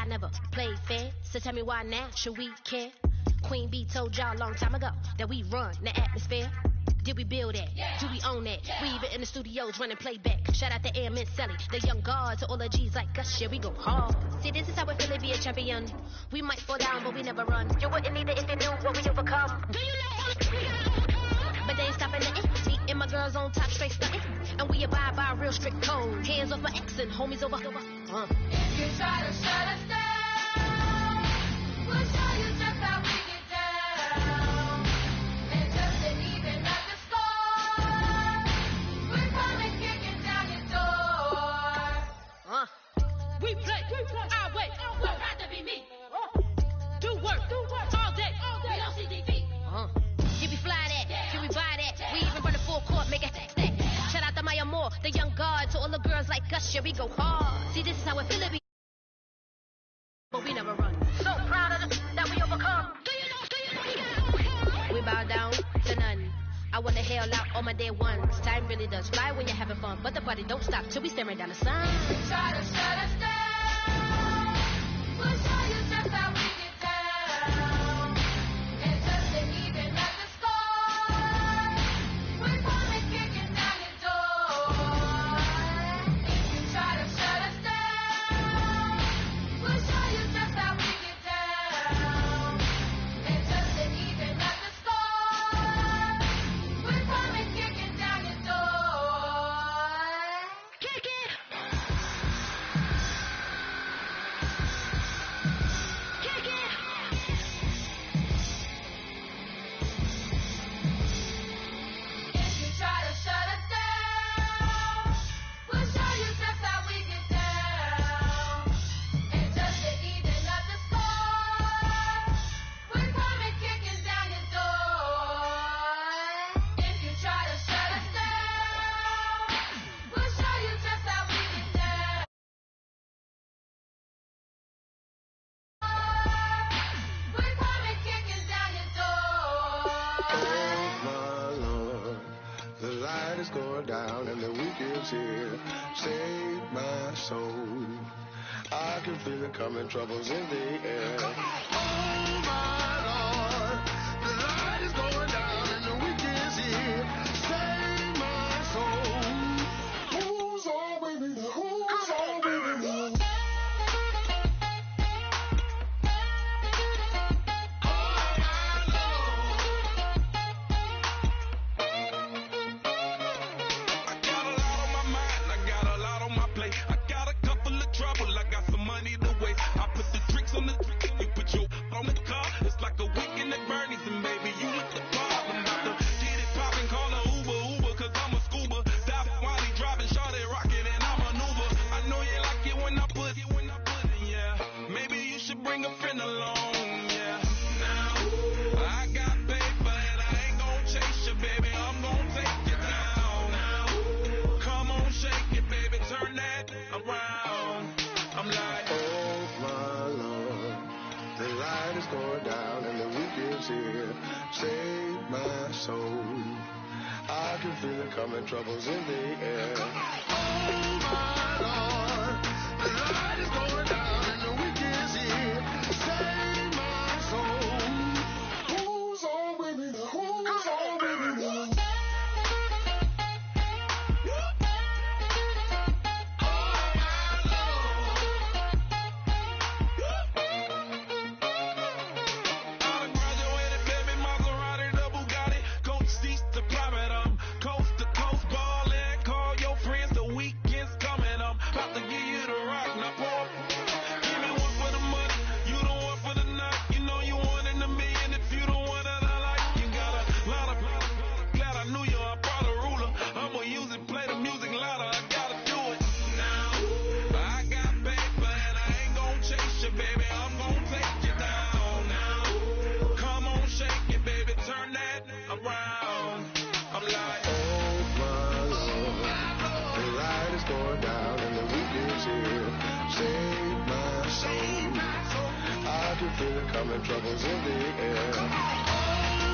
never played fair. So tell me why now should we care? Queen Bee told y'all a long time ago that we run the atmosphere. Did we build that? Yeah. Do we own that? Yeah. We even in the studios running playback. Shout out to AM and Sally, the young guards, to all the G's like us. Yeah, we go hard. See, this is how it feel to be a champion. We might fall down, but we never run. You wouldn't need it if you knew what we overcome. Do you know? But they ain't stopping nothing. Me and my girls on top straight stunting. And we abide by a real strict code. Hands off my ex and homies over. If you try to shut us down, we'll show you just how we get down. And just to even up the score, we're coming kicking down your door. We play. I wait. Don't have to be me. Do work all day. We don't see defeat. Can we fly that? Yeah. Can we buy that? Yeah. We even run the full court, make it stack. Shout out to Maya Moore, the young guard, to all the girls like us. Yeah, we go hard. See, this is how it feel to be. But we never run. So proud of that we overcome. Do you know? We bow down to none. I wanna hail out all my day ones. Time really does fly when you're having fun, but the party don't stop till we staring down the sun. Try to shut us down. We'll show you just how we get down. And just to even up the score, we're coming kicking down your door. If you try to shut us down, we'll show you just how we get down. And just to even up the score, we're coming kicking down your door. Kick it! Kick it! If you try to shut us down, we'll show you just how we get down. And just to even up the score, we're coming kicking down your door. If you try to shut us down, we'll show you just how we get down. We're coming kicking down your door. Oh my Lord, the light is going down and the week is here. Save my soul. I can feel it coming, troubles in the air. Oh my Lord, the light is going down and the week is here. Save my soul. Who's all with me now? Who's all with me now? I got a lot on my mind, I got a lot on my plate. I got a couple of trouble, I got some money to waste. I put the tricks on the tricks, you put your on the car. It's like a weekend at Bernie's, and baby, you look the part. I'm about to get it poppin', call a Uber, cause I'm a scuba. Dive while he driving, shorty rockin', and I'm an Uber. I know you like it when I put it, yeah. Maybe you should bring a friend along, yeah. Now, I got paper, and I ain't gon' chase you, baby. I'm gon' take you down. Now, come on, shake it, baby, turn that around. I'm like, Oh my Lord, the light is going down and the week is here. Save my soul. I can feel it coming, troubles in the air. Oh my Lord, the light is going down and the week is here. Save my soul. Who's all with me now? Who's all with me now? I done graduated, baby, Maserati, the Bugatti, coach seats to private, coast to coast ballin', call your friends, the weekend's coming, about to give you the rock, now pour. Give me one for the money, you the one for the night, you know you one in a million if you the one that I like. You got a lot of, glad I knew you, I brought a ruler, I'ma use it, play the music louder, I gotta do it. Now, I got paper and I ain't gon' chase you, baby, I'm gon' take you down. Now, come on, shake it, baby, turn that around. I'm like, Oh my Lord, the light is going down and the week is here. Save my soul. I can feel it coming, troubles in the air. Oh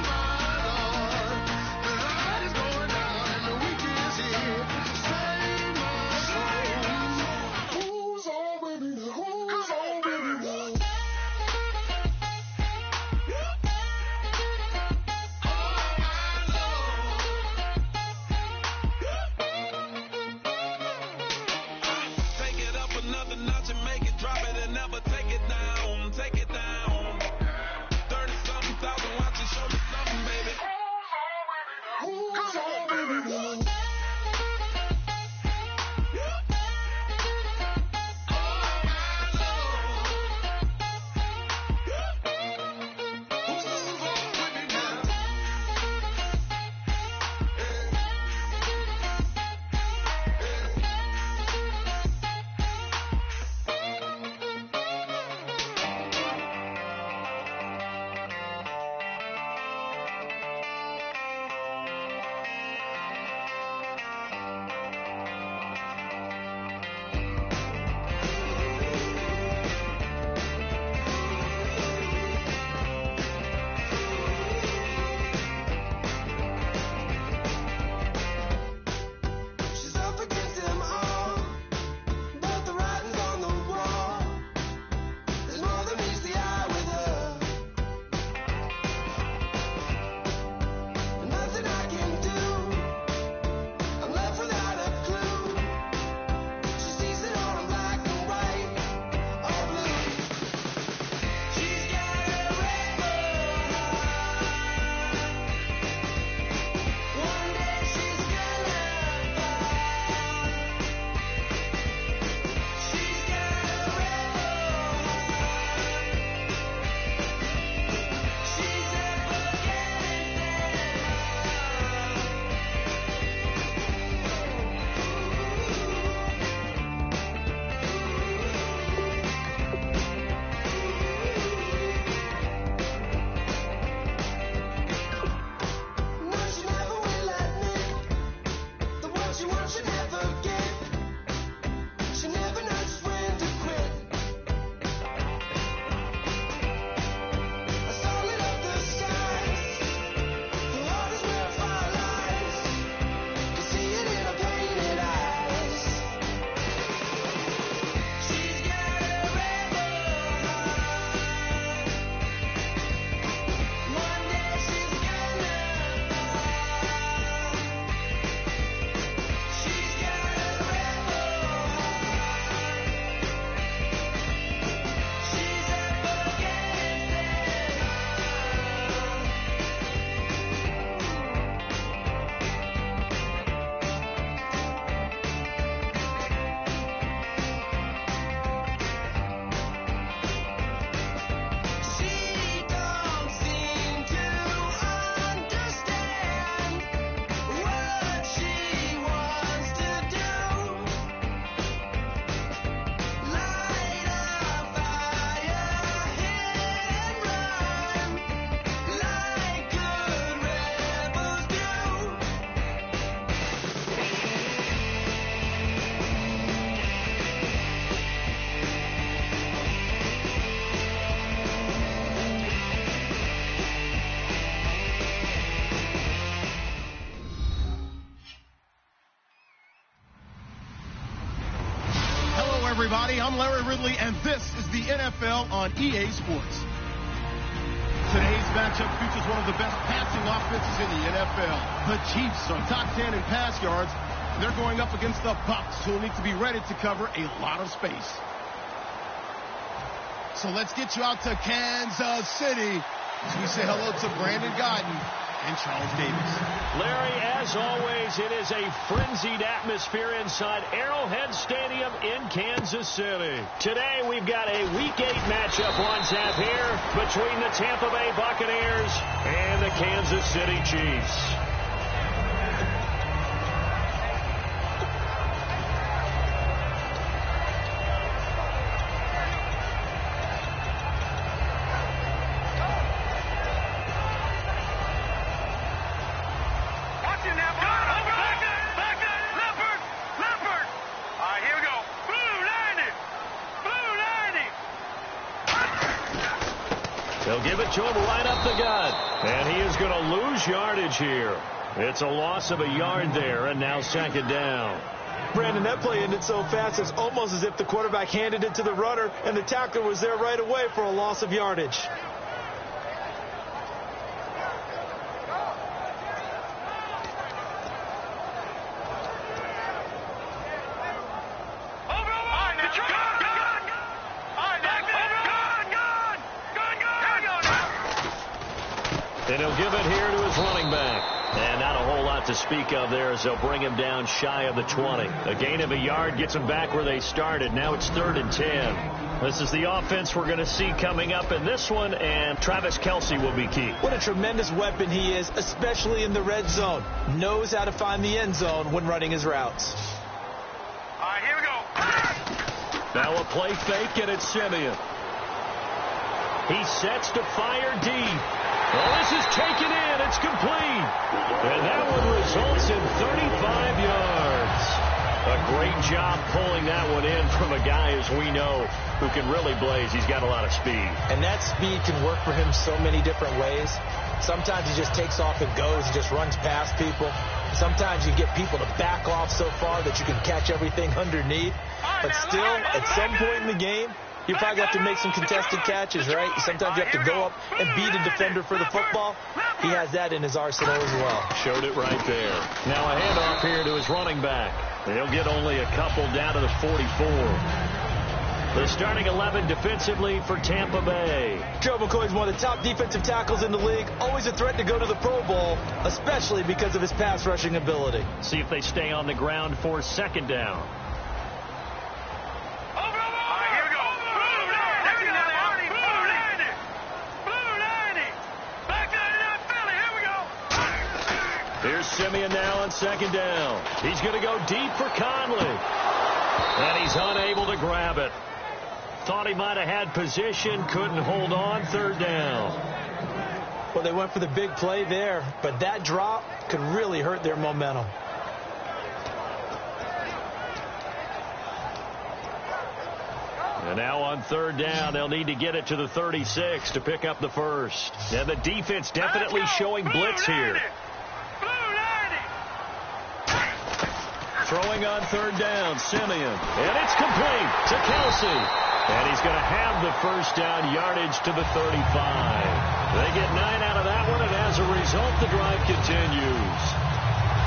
my Lord, the light is going down and the week is here. Save my soul. Who's all with me now? Who's all with me now? everybody. I'm Larry Ridley, and this is the NFL on EA Sports. Today's matchup features one of the best passing offenses in the NFL. The Chiefs are top 10 in pass yards. They're going up against the Bucs, who will need to be ready to cover a lot of space. So let's get you out to Kansas City as we say hello to Brandon Godden and Charles Davis. Larry, as always, it is a frenzied atmosphere inside Arrowhead Stadium in Kansas City. Today, we've got a Week 8 matchup on tap here between the Tampa Bay Buccaneers and the Kansas City Chiefs. They'll give it to him right up the gut. And he is going to lose yardage here. It's a loss of a yard there, and now second down. Brandon, that play ended so fast, it's almost as if the quarterback handed it to the runner, and the tackler was there right away for a loss of yardage. And he'll give it here to his running back. And not a whole lot to speak of there as they'll bring him down shy of the 20. A gain of a yard gets them back where they started. Now it's 3rd and 10. This is the offense we're going to see coming up in this one, and Travis Kelce will be key. What a tremendous weapon he is, especially in the red zone. Knows how to find the end zone when running his routes. All right, here we go. Now a play fake, and it's Simeon. He sets to fire deep. Well, this is taken in. It's complete. And that one results in 35 yards. A great job pulling that one in from a guy, as we know, who can really blaze. He's got a lot of speed. And that speed can work for him so many different ways. Sometimes he just takes off and goes. He just runs past people. Sometimes you get people to back off so far that you can catch everything underneath. But still, at some point in the game, you probably have to make some contested catches, right? Sometimes you have to go up and beat a defender for the football. He has that in his arsenal as well. Showed it right there. Now a handoff here to his running back. They'll get only a couple down to the 44. The starting 11 defensively for Tampa Bay. Joe McCoy is one of the top defensive tackles in the league. Always a threat to go to the Pro Bowl, especially because of his pass rushing ability. See if they stay on the ground for second down. Here's Simeon now on second down. He's going to go deep for Conley. And he's unable to grab it. Thought he might have had position, couldn't hold on, 3rd down. Well, they went for the big play there, but that drop could really hurt their momentum. And now on 3rd down, they'll need to get it to the 36 to pick up the first. And the defense definitely showing blitz here. Throwing on 3rd down, Simeon. And it's complete to Kelce. And he's going to have the first down yardage to the 35. They get 9 out of that one, and as a result, the drive continues.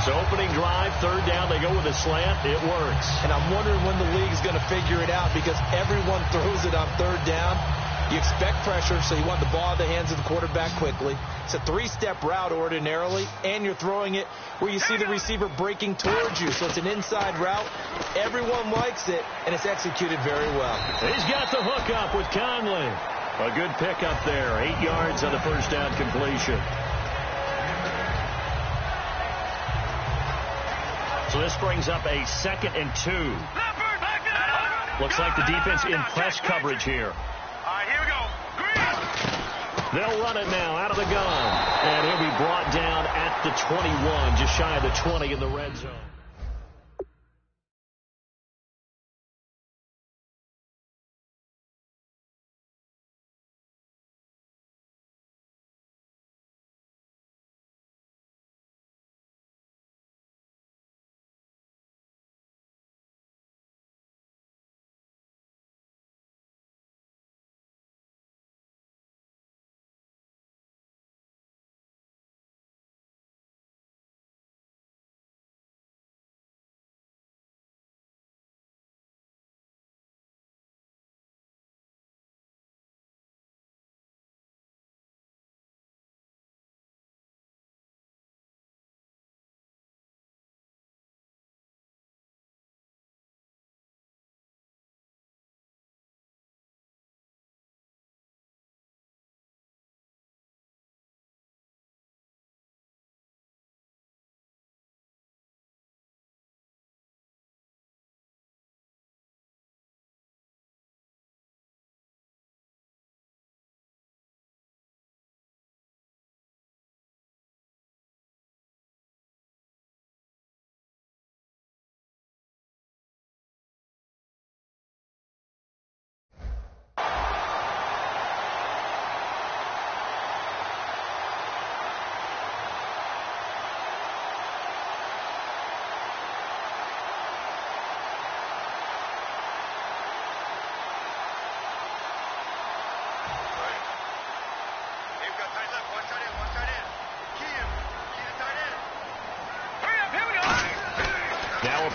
So opening drive, 3rd down, they go with a slant. It works. And I'm wondering when the league's going to figure it out, because everyone throws it on 3rd down. You expect pressure, so you want the ball in the hands of the quarterback quickly. It's a 3-step route ordinarily, and you're throwing it where you see the receiver breaking towards you. So it's an inside route. Everyone likes it, and it's executed very well. He's got the hook up with Conley. A good pickup there. 8 yards on the first down completion. So this brings up a 2nd and 2. Looks like the defense in press coverage here. They'll run it now out of the gun. And he'll be brought down at the 21, just shy of the 20 in the red zone.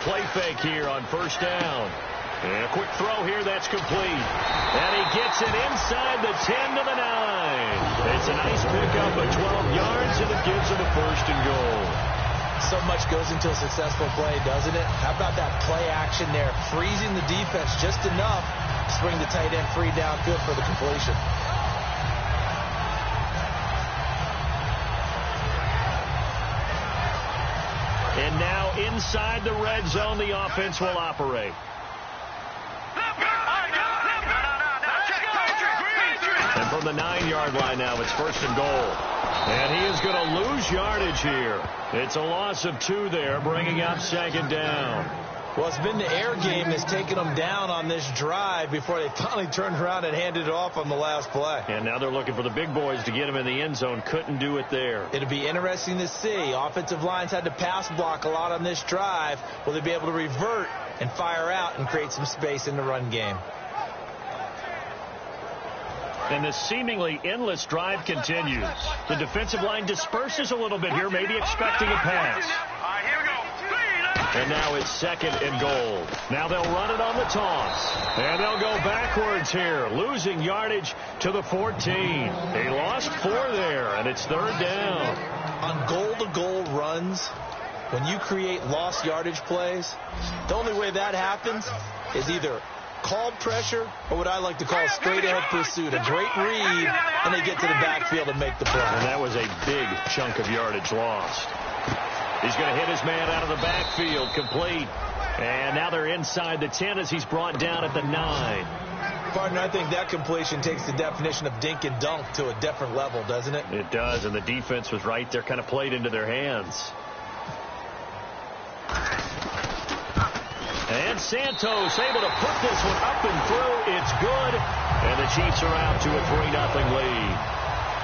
play fake here on first down. And a quick throw here, that's complete. And he gets it inside the 10 to the 9. It's a nice pickup of 12 yards, and it gives him a first and goal. So much goes into a successful play, doesn't it? How about that play action there? Freezing the defense just enough to bring the tight end free downfield for the completion. And now inside the red zone, the offense will operate. And from the 9-yard line now, it's first and goal. And he is going to lose yardage here. It's a loss of 2 there, bringing up second down. Well, it's been the air game that's taken them down on this drive before they finally turned around and handed it off on the last play. And now they're looking for the big boys to get him in the end zone. Couldn't do it there. It'll be interesting to see. Offensive lines had to pass block a lot on this drive. Will they be able to revert and fire out and create some space in the run game? And this seemingly endless drive continues. The defensive line disperses a little bit here, maybe expecting a pass. Here we go. And now it's second and goal. Now they'll run it on the toss. And they'll go backwards here, losing yardage to the 14. They lost 4 there, and it's third down. On goal-to-goal runs, when you create lost yardage plays, the only way that happens is either called pressure or what I like to call straight-ahead pursuit. A great read, and they get to the backfield and make the play. And that was a big chunk of yardage lost. He's going to hit his man out of the backfield, complete. And now they're inside the 10 as he's brought down at the 9. Partner, I think that completion takes the definition of dink and dunk to a different level, doesn't it? It does, and the defense was right there, kind of played into their hands. And Santos able to put this one up and through. It's good. And the Chiefs are out to a 3-0 lead.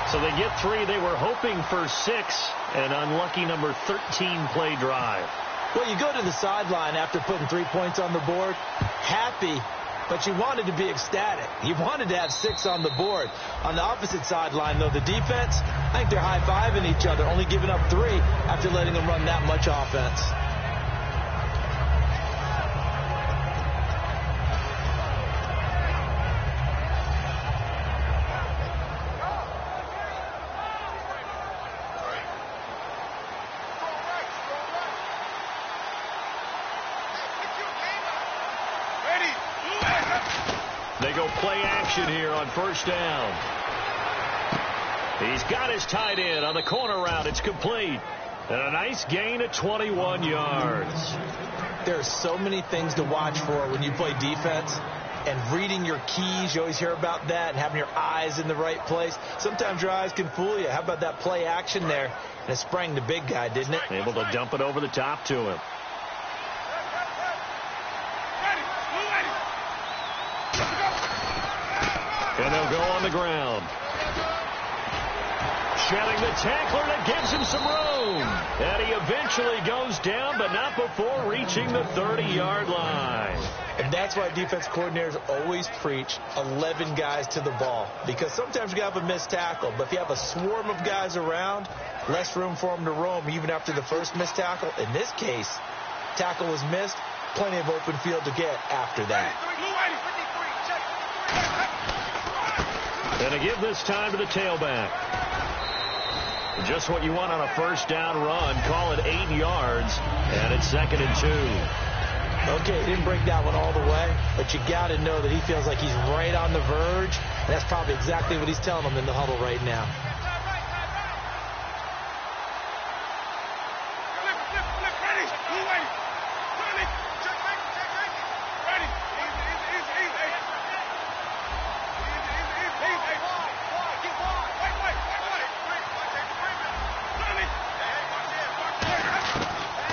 So they get 3. They were hoping for 6. An unlucky number 13 play drive. Well, you go to the sideline after putting 3 points on the board, happy, but you wanted to be ecstatic. You wanted to have 6 on the board. On the opposite sideline, though, the defense, I think they're high-fiving each other, only giving up 3 after letting them run that much offense. They go play action here on first down. He's got his tight end on the corner route. It's complete. And a nice gain of 21 yards. There are so many things to watch for when you play defense. And reading your keys, you always hear about that, and having your eyes in the right place. Sometimes your eyes can fool you. How about that play action there? And it sprang the big guy, didn't it? Able to dump it over the top to him. And they'll go on the ground. Shedding the tackler that gives him some room. And he eventually goes down, but not before reaching the 30-yard line. And that's why defense coordinators always preach 11 guys to the ball. Because sometimes you have a missed tackle, but if you have a swarm of guys around, less room for them to roam even after the first missed tackle. In this case, tackle was missed, plenty of open field to get after that. And to give this time to the tailback. Just what you want on a first down run. Call it 8 yards, and it's 2nd and 2. Okay, he didn't break that one all the way, but you got to know that he feels like he's right on the verge, and that's probably exactly what he's telling them in the huddle right now.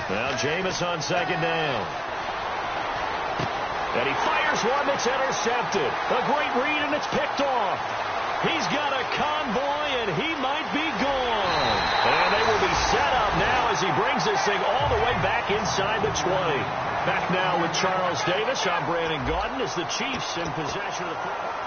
Now Jameis on 2nd down. And he fires one that's intercepted. A great read, and it's picked off. He's got a convoy, and he might be gone. And they will be set up now as he brings this thing all the way back inside the 20. Back now with Charles Davis. I'm Brandon Gaudin as the Chiefs in possession of the football.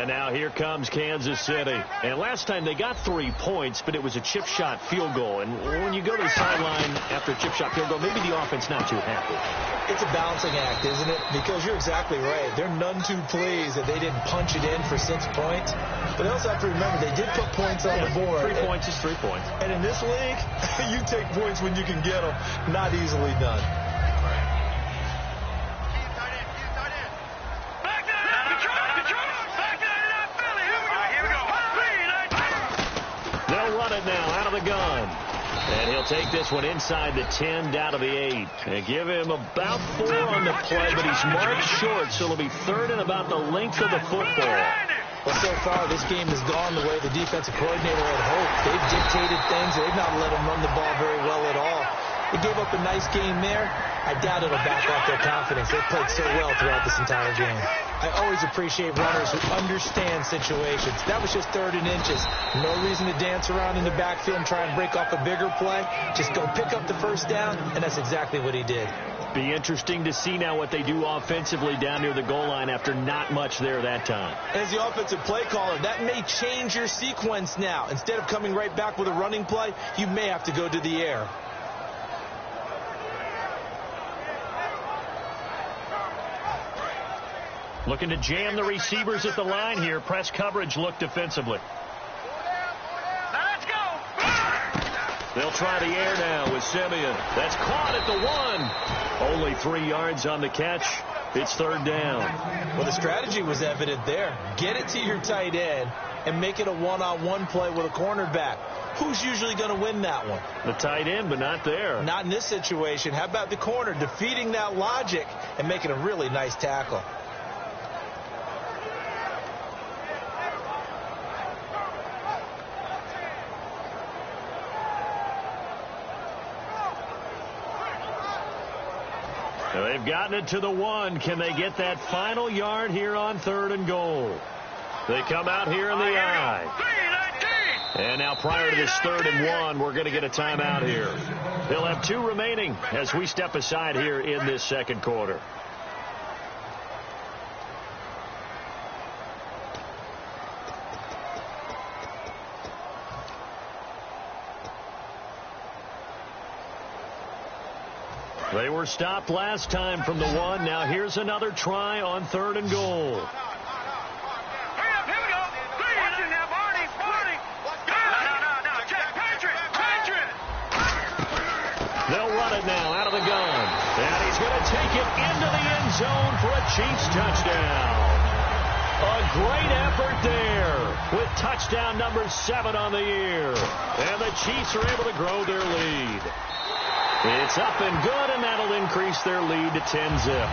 And now here comes Kansas City. And last time they got 3 points, but it was a chip shot field goal. And when you go to the sideline after a chip shot field goal, maybe the offense not too happy. It's a balancing act, isn't it? Because you're exactly right. They're none too pleased that they didn't punch it in for 6 points. But they also have to remember they did put points on the board. 3 points is 3 points. And in this league, you take points when you can get them. Not easily done. They'll run it now out of the gun. And he'll take this one inside the 10, down to the 8. And give him about 4 on the play, but he's marked short, so it'll be 3rd and about the length of the football. Well, so far, this game has gone the way the defensive coordinator had hoped. They've dictated things. They've not let them run the ball very well at all. They gave up a nice game there. I doubt it'll back off their confidence. They've played so well throughout this entire game. I always appreciate runners who understand situations. That was just 3rd and inches. No reason to dance around in the backfield and try and break off a bigger play. Just go pick up the first down, and that's exactly what he did. Be interesting to see now what they do offensively down near the goal line after not much there that time. As the offensive play caller, that may change your sequence now. Instead of coming right back with a running play, you may have to go to the air. Looking to jam the receivers at the line here. Press coverage look defensively. Let's go. They'll try the air now with Simeon. That's caught at the 1. Only 3 yards on the catch. It's 3rd down. Well, the strategy was evident there. Get it to your tight end and make it a one-on-one play with a cornerback. Who's usually going to win that one? The tight end, but not there. Not in this situation. How about the corner defeating that logic and making a really nice tackle? They've gotten it to the 1. Can they get that final yard here on 3rd and goal? They come out here in the I. And now prior to this 3rd and 1, we're going to get a timeout here. They'll have 2 remaining as we step aside here in this second quarter. They were stopped last time from the 1. Now here's another try on 3rd and goal. They'll run it now out of the gun. And he's going to take it into the end zone for a Chiefs touchdown. A great effort there with touchdown number 7 on the year. And the Chiefs are able to grow their lead. It's up and good, and that'll increase their lead to 10-zip.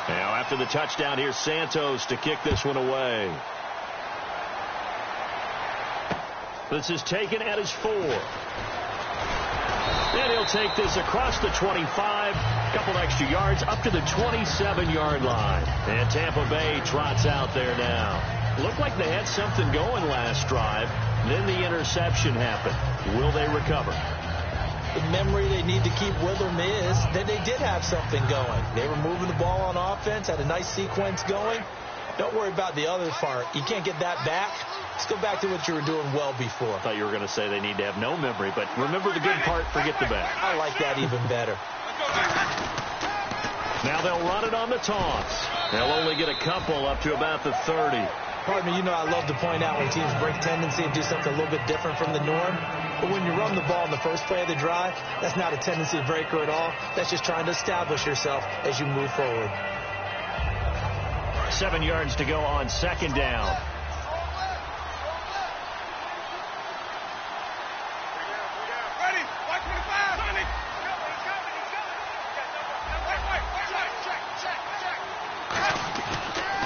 Now after the touchdown, here's Santos to kick this one away. This is taken at his 4. And he'll take this across the 25, couple extra yards, up to the 27-yard line. And Tampa Bay trots out there now. Looked like they had something going last drive. Then the interception happened. Will they recover? The memory they need to keep with them is that they did have something going. They were moving the ball on offense, had a nice sequence going. Don't worry about the other part. You can't get that back. Let's go back to what you were doing well before. I thought you were going to say they need to have no memory, but remember the good part, forget the bad. I like that even better. Now they'll run it on the toss. They'll only get a couple up to about the 30. Pardon me, you know I love to point out when teams break tendency and do something a little bit different from the norm. But when you run the ball in the first play of the drive, that's not a tendency breaker at all. That's just trying to establish yourself as you move forward. 7 yards to go on 2nd down.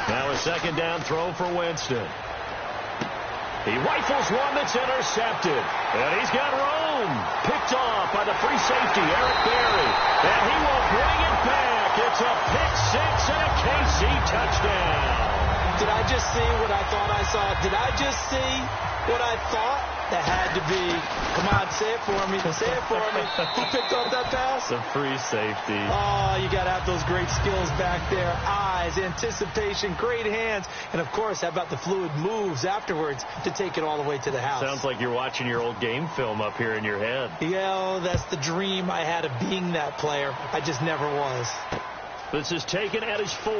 Now a 2nd down throw for Winston. He rifles one that's intercepted. And he's got room. Picked off by the free safety, Eric Berry. And he will bring it back. It's a pick 6 and a KC touchdown. Did I just see what I thought I saw? Did I just see what I thought That had to be. Come on, say it for me. Say it for me. Who picked up that pass? The free safety. Oh, you got to have those great skills back there. Eyes, anticipation, great hands. And, of course, how about the fluid moves afterwards to take it all the way to the house? Sounds like you're watching your old game film up here in your head. Yeah, that's the dream I had of being that player. I just never was. This is taken at his 4.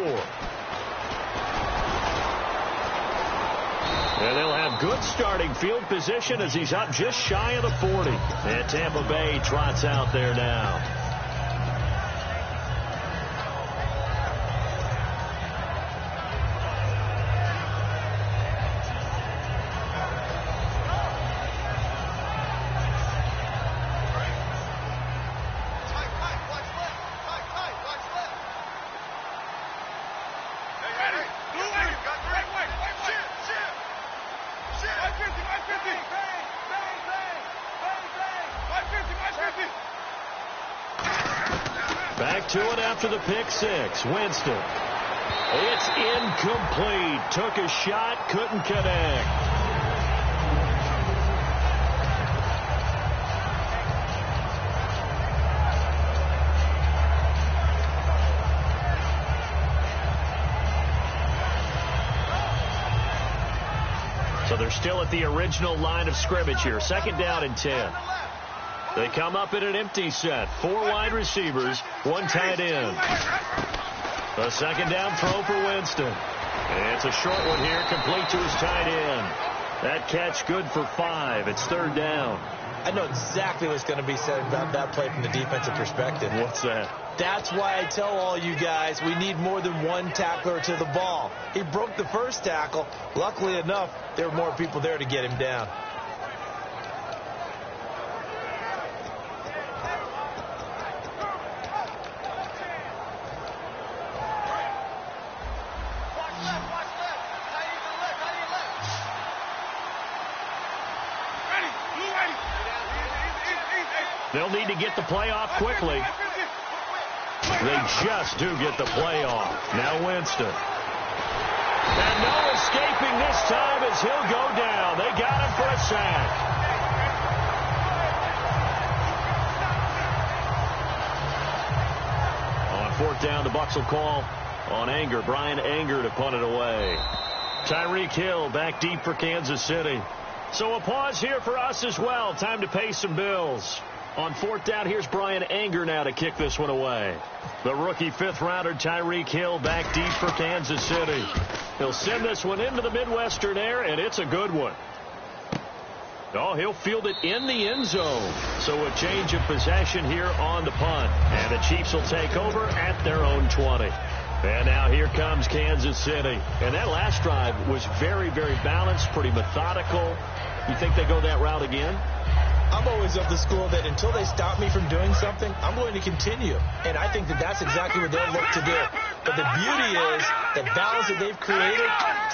And they'll have good starting field position as he's up just shy of the 40. And Tampa Bay trots out there now. Back to it after the pick 6. Winston. It's incomplete. Took a shot, couldn't connect. So they're still at the original line of scrimmage here. 2nd down and 10. They come up in an empty set. 4 wide receivers, 1 tight end. A 2nd down throw for Winston. And it's a short one here, complete to his tight end. That catch good for 5. It's 3rd down. I know exactly what's going to be said about that play from the defensive perspective. What's that? That's why I tell all you guys we need more than one tackler to the ball. He broke the first tackle. Luckily enough, there were more people there to get him down. They'll need to get the play off quickly. They just do get the play off. Now Winston. And no escaping this time as he'll go down. They got him for a sack. On 4th down, the Bucs will call on Anger. Brian Anger to punt it away. Tyreek Hill back deep for Kansas City. So a pause here for us as well. Time to pay some bills. On 4th down, here's Brian Anger now to kick this one away. The rookie 5th-rounder Tyreek Hill back deep for Kansas City. He'll send this one into the Midwestern air, and it's a good one. Oh, he'll field it in the end zone. So a change of possession here on the punt. And the Chiefs will take over at their own 20. And now here comes Kansas City. And that last drive was very, very balanced, pretty methodical. You think they go that route again? I'm always of the school that until they stop me from doing something, I'm going to continue. And I think that that's exactly what they'll look to do. But the beauty is that balance that they've created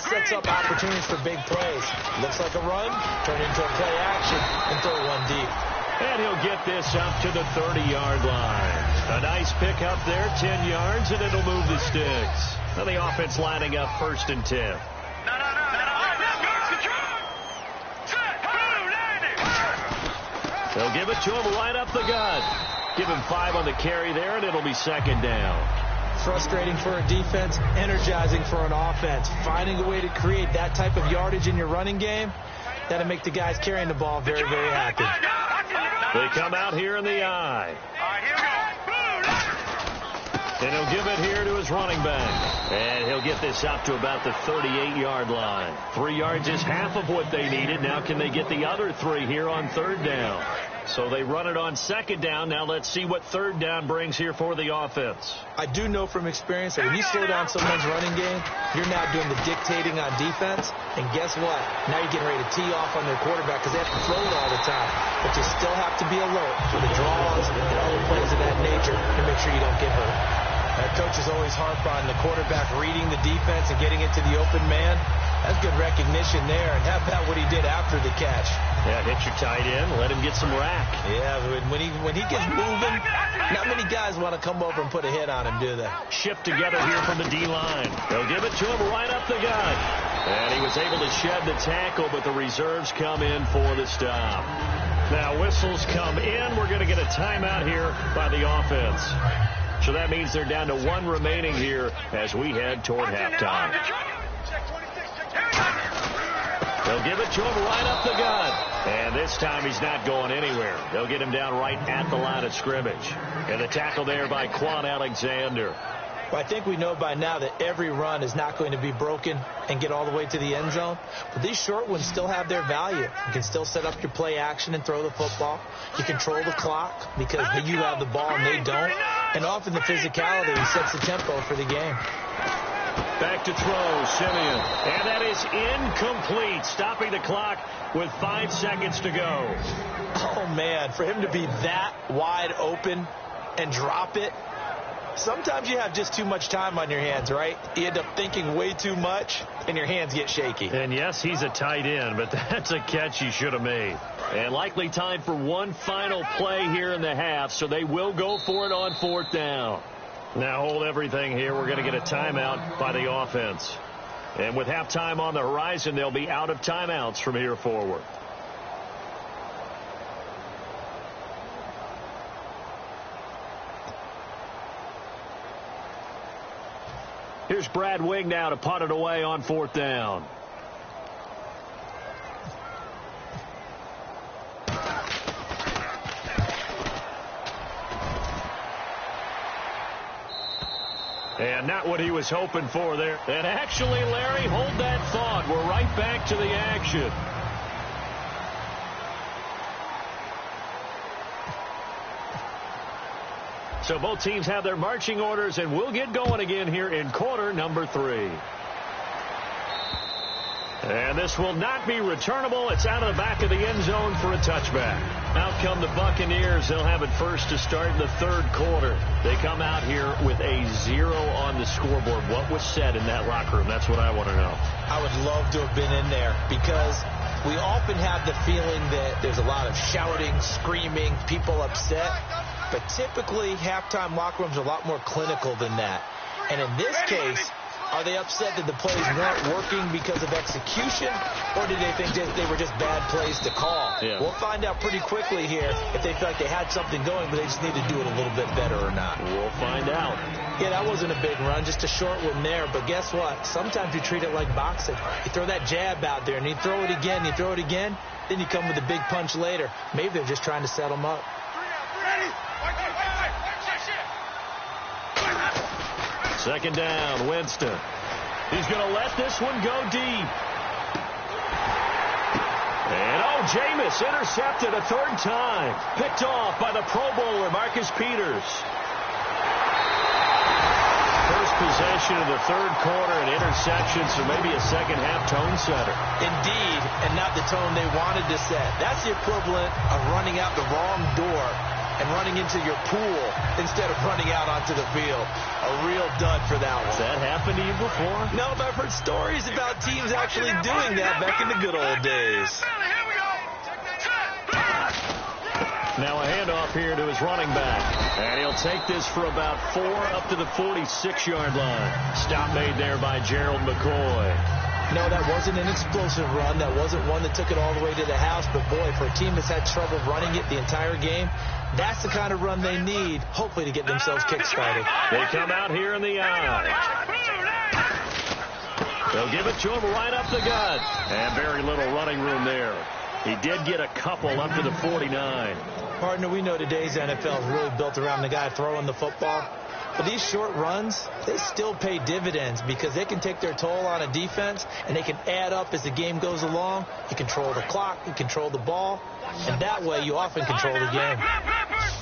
sets up opportunities for big plays. Looks like a run, turn into a play action, and throw one deep. And he'll get this up to the 30-yard line. A nice pick up there, 10 yards, and it'll move the sticks. Now the offense lining up 1st and 10. They'll give it to him right up the gut. Give him 5 on the carry there, and it'll be 2nd down. Frustrating for a defense, energizing for an offense. Finding a way to create that type of yardage in your running game, that'll make the guys carrying the ball very, very happy. They come out here in the eye. And he'll give it here to his running back. And he'll get this up to about the 38-yard line. 3 yards is half of what they needed. Now can they get the other 3 here on 3rd down? So they run it on 2nd down. Now let's see what 3rd down brings here for the offense. I do know from experience that when you slow down someone's running game, you're now doing the dictating on defense. And guess what? Now you're getting ready to tee off on their quarterback because they have to throw it all the time. But you still have to be alert for the draws and other plays of that nature to make sure you don't get hurt. Coaches always harp on the quarterback reading the defense and getting it to the open man. That's good recognition there. And how about what he did after the catch? Yeah, hit your tight end, let him get some rack. Yeah, when he gets moving, not many guys want to come over and put a hit on him, do they? Shift together here from the D-line. They'll give it to him right up the gut. And he was able to shed the tackle, but the reserves come in for the stop. Now whistles come in. We're going to get a timeout here by the offense. So that means they're down to 1 remaining here as we head toward halftime. They'll give it to him right up the gut. And this time he's not going anywhere. They'll get him down right at the line of scrimmage. And the tackle there by Quan Alexander. Well, I think we know by now that every run is not going to be broken and get all the way to the end zone. But these short ones still have their value. You can still set up your play action and throw the football. You control the clock because you have the ball and they don't. And often the physicality sets the tempo for the game. Back to throw, Simeon. And that is incomplete, stopping the clock with 5 seconds to go. Oh, man, for him to be that wide open and drop it. Sometimes you have just too much time on your hands, right? You end up thinking way too much, and your hands get shaky. And yes, he's a tight end, but that's a catch he should have made. And likely time for one final play here in the half, so they will go for it on 4th down. Now hold everything here. We're going to get a timeout by the offense. And with halftime on the horizon, they'll be out of timeouts from here forward. Here's Brad Wing now to punt it away on 4th down. And not what he was hoping for there. And actually, Larry, hold that thought. We're right back to the action. So both teams have their marching orders, and we'll get going again here in quarter number 3. And this will not be returnable. It's out of the back of the end zone for a touchback. Out come the Buccaneers. They'll have it first to start in the 3rd quarter. They come out here with a 0 on the scoreboard. What was said in that locker room? That's what I want to know. I would love to have been in there because we often have the feeling that there's a lot of shouting, screaming, people upset. But typically, halftime locker rooms are a lot more clinical than that. And in this case, are they upset that the plays weren't working because of execution, or did they think that they were just bad plays to call? Yeah. We'll find out pretty quickly here if they feel like they had something going, but they just need to do it a little bit better or not. We'll find out. Yeah, that wasn't a big run, just a short one there. But guess what? Sometimes you treat it like boxing. You throw that jab out there, and you throw it again, then you come with a big punch later. Maybe they're just trying to set them up. Second down, Winston. He's going to let this one go deep. And, Jameis intercepted a 3rd time. Picked off by the Pro Bowler, Marcus Peters. First possession of the 3rd quarter, an interception, so maybe a second-half tone setter. Indeed, and not the tone they wanted to set. That's the equivalent of running out the wrong door and running into your pool instead of running out onto the field. A real dud for that one. Has that happened to you before? No, but I've heard stories about teams actually doing that back in the good old days. Now a handoff here to his running back. And he'll take this for about 4 up to the 46-yard line. Stop made there by Gerald McCoy. No, that wasn't an explosive run. That wasn't one that took it all the way to the house. But, boy, for a team that's had trouble running it the entire game, that's the kind of run they need, hopefully, to get themselves kick-started. They come out here in the eye. They'll give it to him right up the gut. And very little running room there. He did get a couple up to the 49. Partner, we know today's NFL is really built around the guy throwing the football. But these short runs, they still pay dividends because they can take their toll on a defense and they can add up as the game goes along. You control the clock, you control the ball, and that way you often control the game.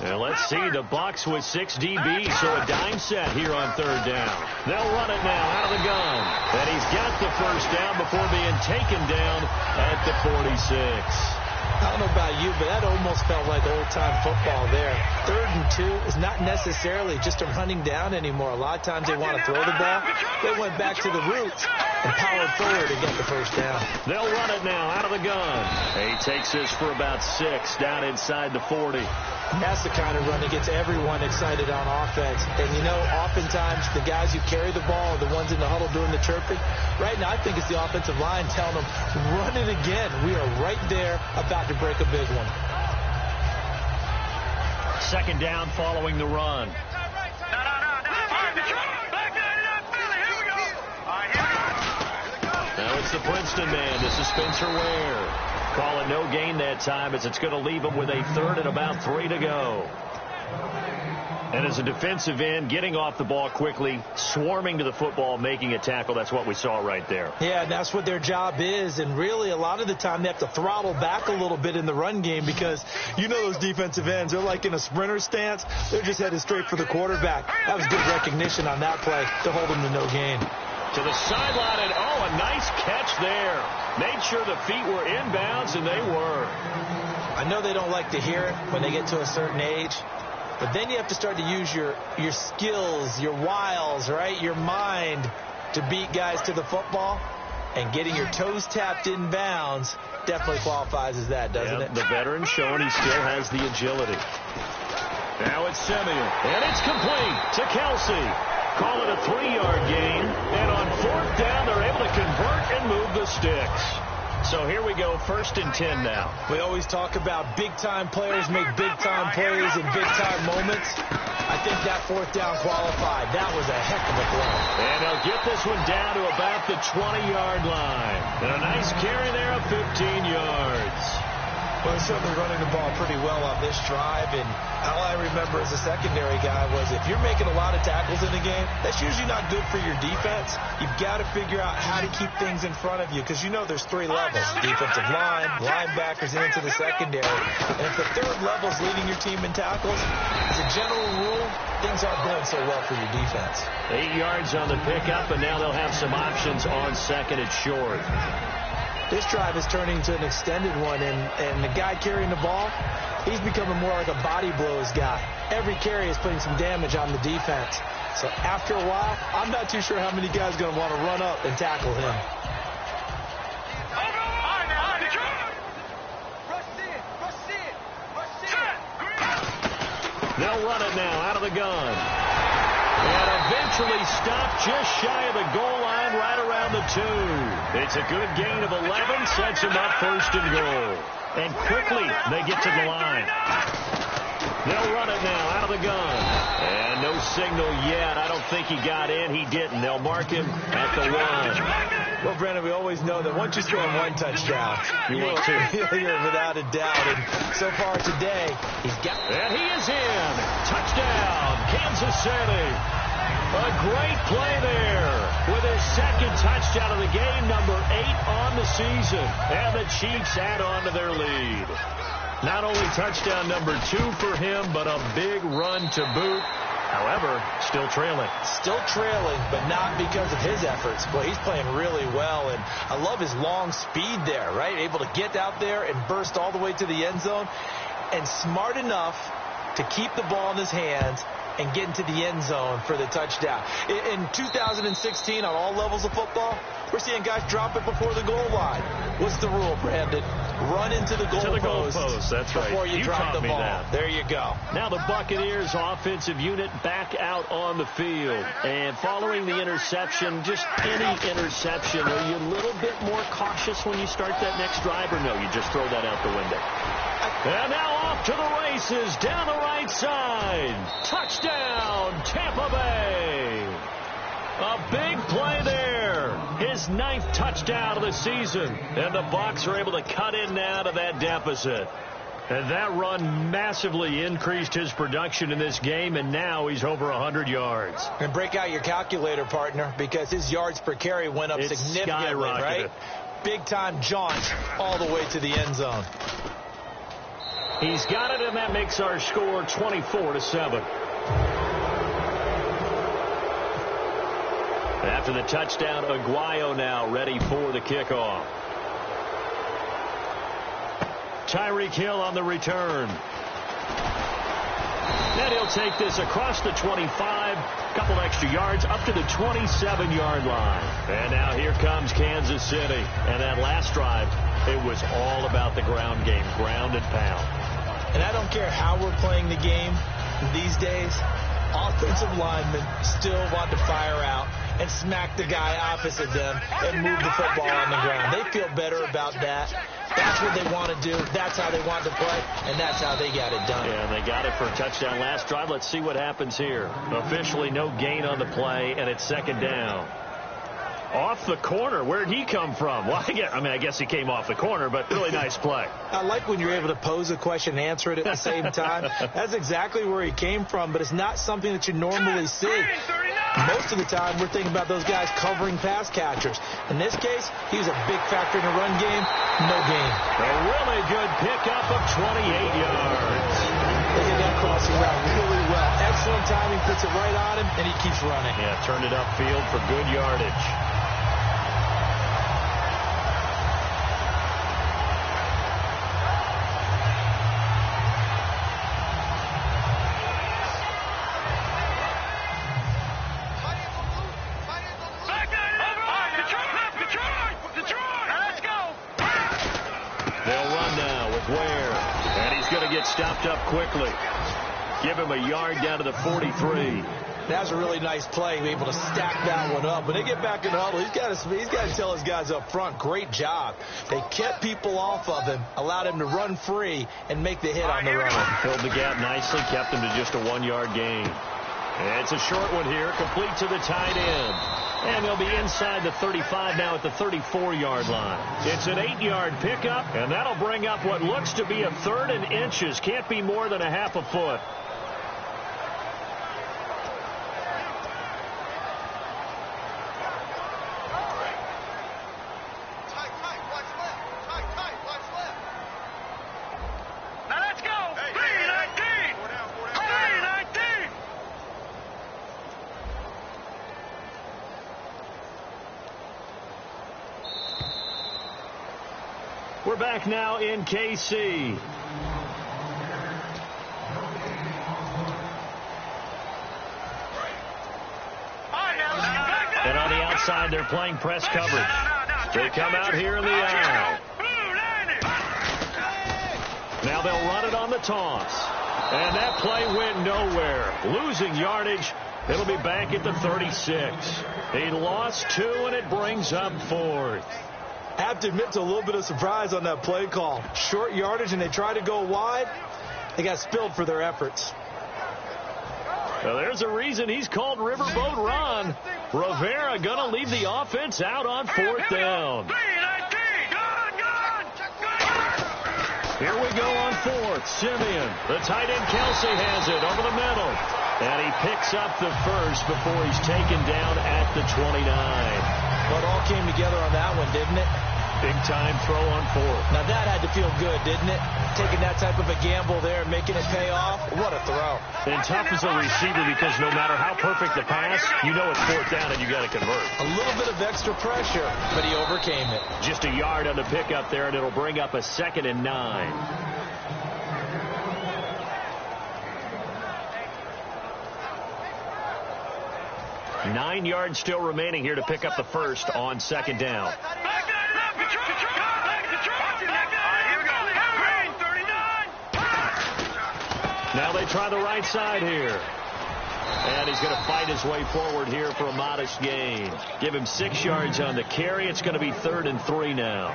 Now let's see, the Bucs with 6 DBs, so a dime set here on 3rd down. They'll run it now out of the gun. And he's got the first down before being taken down at the 46. I don't know about you, but that almost felt like old-time football there. 3rd and 2 is not necessarily just a running down anymore. A lot of times they want to throw the ball. They went back to the roots and powered forward to get the first down. They'll run it now out of the gun. He takes this for about 6 down inside the 40. That's the kind of run that gets everyone excited on offense. And, you know, oftentimes the guys who carry the ball are the ones in the huddle doing the chirping. Right now, I think it's the offensive line telling them, run it again. We are right there about to break a big one. Second down following the run. No. Back there, here we go. All right, here we go. Now it's the Princeton man. This is Spencer Ware. Call it no gain that time as it's going to leave him with a third and about 3 to go. And as a defensive end, getting off the ball quickly, swarming to the football, making a tackle, that's what we saw right there. Yeah, and that's what their job is. And really, a lot of the time, they have to throttle back a little bit in the run game because you know those defensive ends, they're like in a sprinter stance. They're just headed straight for the quarterback. That was good recognition on that play to hold them to no gain. To the sideline, and a nice catch there. Made sure the feet were inbounds, and they were. I know they don't like to hear it when they get to a certain age, but then you have to start to use your skills, your wiles, right, your mind to beat guys to the football, and getting your toes tapped in bounds definitely qualifies as that, doesn't it? The veteran showing he still has the agility. Now it's Simeon, and it's complete to Kelsey. Call it a 3-yard gain, and on 4th down, they're able to convert and move the sticks. So here we go, 1st and 10 now. We always talk about big-time players make big-time plays in big-time moments. I think that 4th down qualified. That was a heck of a play. And they'll get this one down to about the 20-yard line. And a nice carry there of 15 yards. Well, they're certainly running the ball pretty well on this drive, and all I remember as a secondary guy was if you're making a lot of tackles in the game, that's usually not good for your defense. You've got to figure out how to keep things in front of you because you know there's 3 levels, defensive line, linebackers, and into the secondary. And if the 3rd level is leading your team in tackles, as a general rule, things aren't going so well for your defense. 8 yards on the pickup, and now they'll have some options on 2nd and short. This drive is turning into an extended one, and the guy carrying the ball, he's becoming more like a body blows guy. Every carry is putting some damage on the defense. So after a while, I'm not too sure how many guys are going to want to run up and tackle him. They'll run it now out of the gun. And eventually stopped just shy of the goal line right around the 2. It's a good gain of 11, sets him up 1st and goal. And quickly they get to the line. They'll run it now out of the gun. And no signal yet. I don't think he got in. He didn't. They'll mark him at the 1. Well, Brandon, we always know that once you score 1 touchdown, you're without a doubt. And so far today, he's got... And he is in. Touchdown, Kansas City. A great play there with his 2nd touchdown of the game, number 8 on the season. And the Chiefs add on to their lead. Not only touchdown number 2 for him, but a big run to boot. However, still trailing. Still trailing, but not because of his efforts. Boy, he's playing really well, and I love his long speed there, right? Able to get out there and burst all the way to the end zone, and smart enough to keep the ball in his hands and get into the end zone for the touchdown. In 2016, on all levels of football, we're seeing guys drop it before the goal line. What's the rule, Brandon? Run into the goalpost. That's right. Before you drop the ball. That. There you go. Now the Buccaneers offensive unit back out on the field. And following the interception, just any interception, are you a little bit more cautious when you start that next drive, or no, you just throw that out the window? And now off to the races down the right side. Touchdown, Tampa Bay. A big play there. His 9th touchdown of the season. And the Bucs are able to cut in now to that deficit. And that run massively increased his production in this game, and now he's over 100 yards. And break out your calculator, partner, because his yards per carry went up significantly, right? Big-time jaunt all the way to the end zone. He's got it, and that makes our score 24-7. After the touchdown, Aguayo now ready for the kickoff. Tyreek Hill on the return. And he'll take this across the 25, couple extra yards, up to the 27-yard line. And now here comes Kansas City. And that last drive, it was all about the ground game, ground and pound. And I don't care how we're playing the game these days, offensive linemen still want to fire out and smack the guy opposite them and move the football on the ground. They feel better about that. That's what they want to do. That's how they want to play, and that's how they got it done. Yeah, and they got it for a touchdown last drive. Let's see what happens here. Officially no gain on the play, and it's second down. Off the corner. Where'd he come from? Well, I guess he came off the corner, but really nice play. I like when you're able to pose a question and answer it at the same time. That's exactly where he came from, but it's not something that you normally see. Most of the time, we're thinking about those guys covering pass catchers. In this case, he was a big factor in the run game. No gain. A really good pickup of 28 yards. Look at that crossing route really well. Excellent timing, puts it right on him, and he keeps running. Yeah, turned it upfield for good yardage. Stopped up quickly. Give him a yard down to the 43. That's a really nice play, able to stack that one up. When they get back in the huddle, he's got to tell his guys up front, great job. They kept people off of him, allowed him to run free and make the hit on the run. Filled the gap nicely, kept him to just a 1-yard gain. And it's a short one here, complete to the tight end. And they'll be inside the 35 now at the 34-yard line. It's an 8-yard pickup, and that'll bring up what looks to be a 3rd and inches. Can't be more than a half a foot. We're back now in KC. And on the outside, they're playing press coverage. They come out here in the aisle. Now they'll run it on the toss. And that play went nowhere. Losing yardage. It'll be back at the 36. He lost 2, and it brings up 4th. I have to admit to a little bit of surprise on that play call. Short yardage, and they try to go wide. They got spilled for their efforts. Well, there's a reason he's called Riverboat Ron. Rivera going to leave the offense out on 4th down. Here we go on 4th. Simeon, the tight end Kelsey has it over the middle. And he picks up the first before he's taken down at the 29. Well, it all came together on that one, didn't it? Big-time throw on 4th. Now, that had to feel good, didn't it? Taking that type of a gamble there, making it pay off. What a throw. And tough as a receiver because no matter how perfect the pass, you know it's 4th down and you got to convert. A little bit of extra pressure, but he overcame it. Just a yard on the pickup there, and it'll bring up a 2nd and 9. Nine yards still remaining here to pick up the first on 2nd down. Now they try the right side here. And he's going to fight his way forward here for a modest gain. Give him 6 yards on the carry. It's going to be 3rd and 3 now.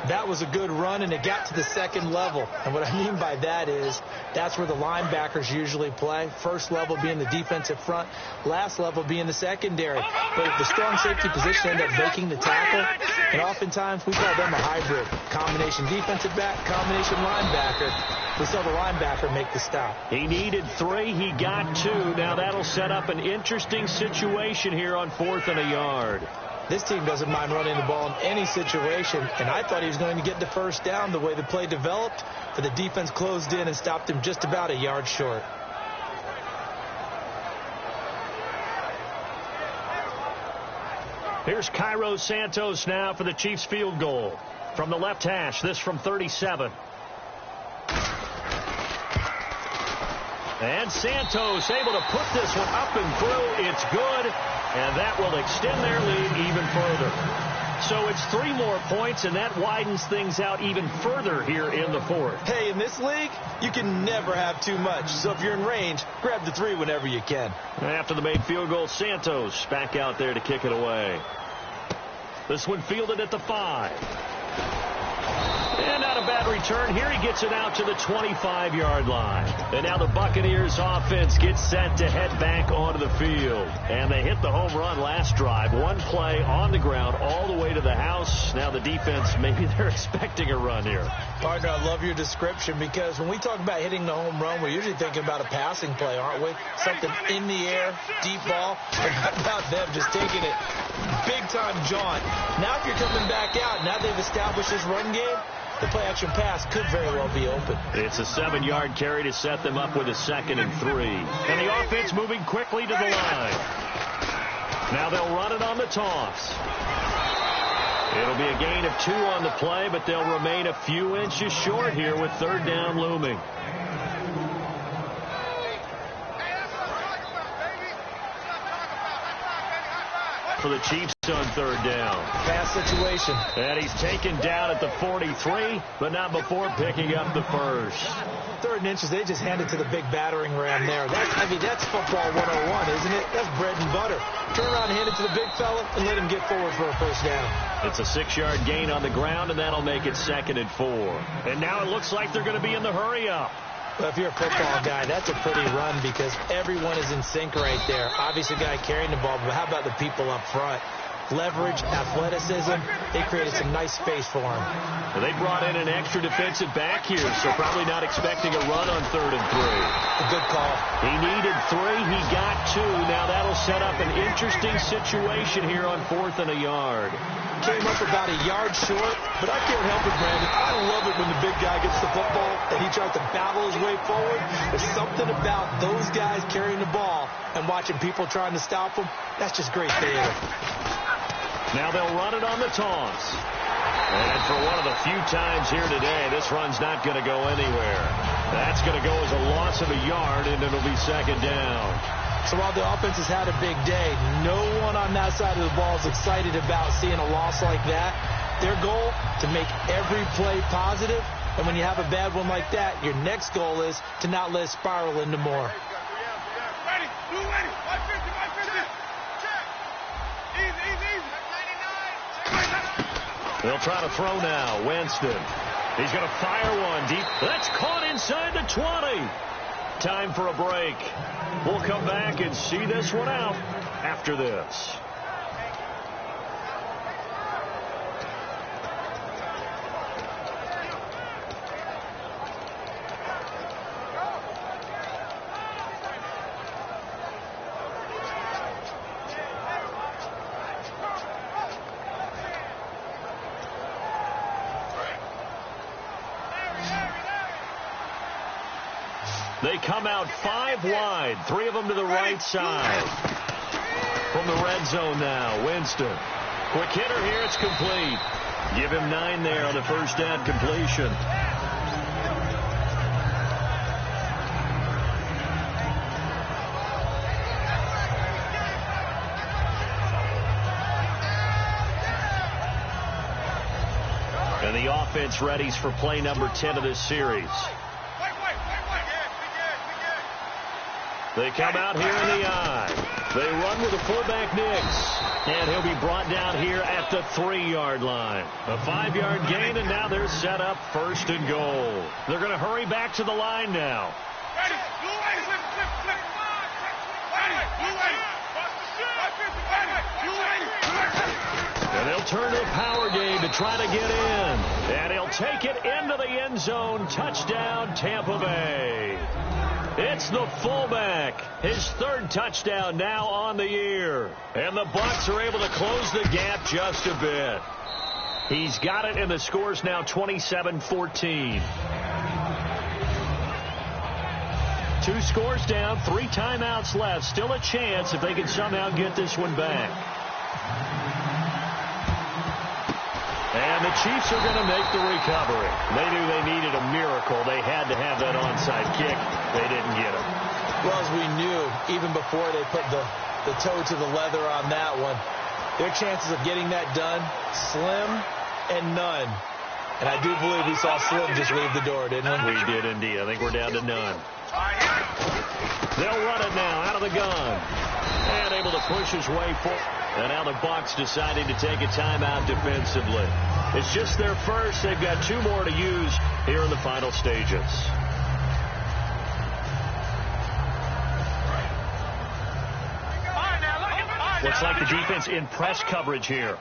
That was a good run, and it got to the 2nd level. And what I mean by that is that's where the linebackers usually play. First level being the defensive front, last level being the secondary. But if the strong safety position end up making the tackle, and oftentimes we call them a hybrid. Combination defensive back, combination linebacker. We saw the linebacker make the stop. He needed 3. He got 2. Now that'll set up an interesting situation here on 4th and a yard. This team doesn't mind running the ball in any situation, and I thought he was going to get the first down the way the play developed, but the defense closed in and stopped him just about a yard short. Here's Cairo Santos now for the Chiefs field goal. From the left hash, this from 37. And Santos able to put this one up and through. It's good, and that will extend their lead even further. So it's 3 more points, and that widens things out even further here in the fourth. Hey, in this league, you can never have too much. So if you're in range, grab the 3 whenever you can. After the made field goal, Santos back out there to kick it away. This one fielded at the 5. And not a bad return here. He gets it out to the 25-yard line. And now the Buccaneers offense gets set to head back onto the field. And they hit the home run last drive. 1 play on the ground all the way to the house. Now the defense, maybe they're expecting a run here. Partner, I love your description because when we talk about hitting the home run, we're usually thinking about a passing play, aren't we? Something in the air, deep ball. And how about them just taking it big-time jaunt? Now if you're coming back out, now they've established this run game, the play-action pass could very well be open. It's a 7-yard carry to set them up with a 2nd and 3. And the offense moving quickly to the line. Now they'll run it on the toss. It'll be a gain of 2 on the play, but they'll remain a few inches short here with 3rd down looming. For the Chiefs on 3rd down. Pass situation. And he's taken down at the 43, but not before picking up the first. 3rd and inches, they just handed to the big battering ram there. That's football 101, isn't it? That's bread and butter. Turn around and hand it to the big fella and let him get forward for a first down. It's a 6-yard gain on the ground, and that'll make it 2nd and 4. And now it looks like they're going to be in the hurry-up. Well, if you're a football guy, that's a pretty run because everyone is in sync right there. Obviously, the guy carrying the ball, but how about the people up front? Leverage, athleticism, they created some nice space for him. Well, they brought in an extra defensive back here, so probably not expecting a run on 3rd and 3. A good call. He needed 3. He got 2. Now that'll set up an interesting situation here on 4th and a yard. Came up about a yard short, but I can't help it, Brandon. I love it when the big guy gets the football and he tries to battle his way forward. There's something about those guys carrying the ball and watching people trying to stop them. That's just great theater. Now they'll run it on the toss. And for one of the few times here today, this run's not going to go anywhere. That's going to go as a loss of a yard, and it'll be 2nd down. So while the offense has had a big day, no one on that side of the ball is excited about seeing a loss like that. Their goal, to make every play positive. And when you have a bad one like that, your next goal is to not let it spiral into more. Ready, blue ready, 150, 150. Check. Easy. 99. They'll try to throw now. Winston. He's going to fire one deep. That's caught inside the 20. Time for a break. We'll come back and see this one out after this. They come out 5 wide, 3 of them to the right side. From the red zone now, Winston. Quick hitter here, it's complete. Give him 9 there on the first down completion. And the offense readies for play number 10 of this series. They come out here in the eye. They run with the fullback Nix. And he'll be brought down here at the 3-yard line. A 5-yard gain, and now they're set up 1st and goal. They're going to hurry back to the line now. Ready, blue ready, flip. Ready, blue ready. And they'll turn to a power game to try to get in. And he'll take it into the end zone. Touchdown, Tampa Bay. It's the fullback. His 3rd touchdown now on the year. And the Bucs are able to close the gap just a bit. He's got it, and the score's now 27-14. 2 scores down, 3 timeouts left. Still a chance if they can somehow get this one back. And the Chiefs are going to make the recovery. They knew they needed a miracle. They had to have that onside kick. They didn't get it. Well, as we knew, even before they put the toe to the leather on that one, Their chances of getting that done, slim and none. And I do believe we saw Slim just leave the door, didn't we? We did indeed. I think we're down to none. They'll run it now out of the gun. And able to push his way forward. And now the Bucs deciding to take a timeout defensively. It's just their first. They've got 2 more to use here in the final stages. Looks like the defense in press coverage here.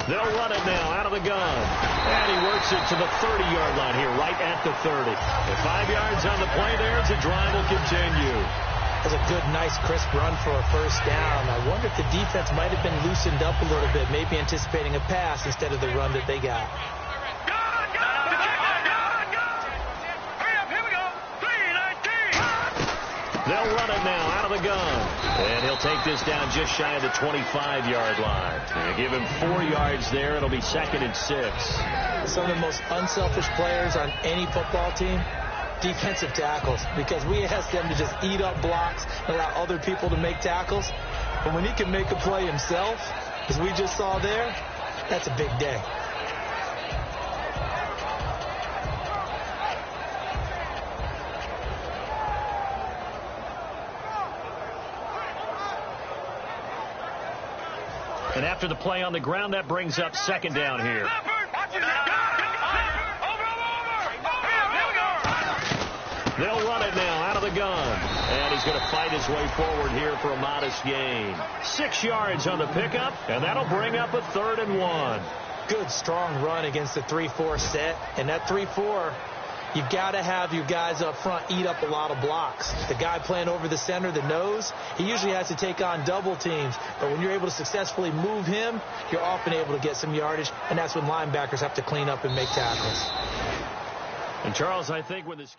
They'll run it now out of the gun. And he works it to the 30-yard line here, right at the 30. And 5 yards on the play there as the drive will continue. That was a good, nice, crisp run for a first down. I wonder if the defense might have been loosened up a little bit, maybe anticipating a pass instead of the run that they got. They'll run it now out of the gun. And he'll take this down just shy of the 25-yard line. And give him 4 yards there. It'll be 2nd and 6. Some of the most unselfish players on any football team, defensive tackles, because we ask them to just eat up blocks and allow other people to make tackles. But when he can make a play himself, as we just saw there, that's a big day. And after the play on the ground, that brings up 2nd down here. They'll run it now out of the gun. And he's going to fight his way forward here for a modest gain. 6 yards on the pickup, and that'll bring up a 3rd and 1. Good, strong run against the 3-4 set. And that 3-4, you've got to have your guys up front eat up a lot of blocks. The guy playing over the center, the nose, he usually has to take on double teams. But when you're able to successfully move him, you're often able to get some yardage, and that's when linebackers have to clean up and make tackles. And, Charles, I think when this...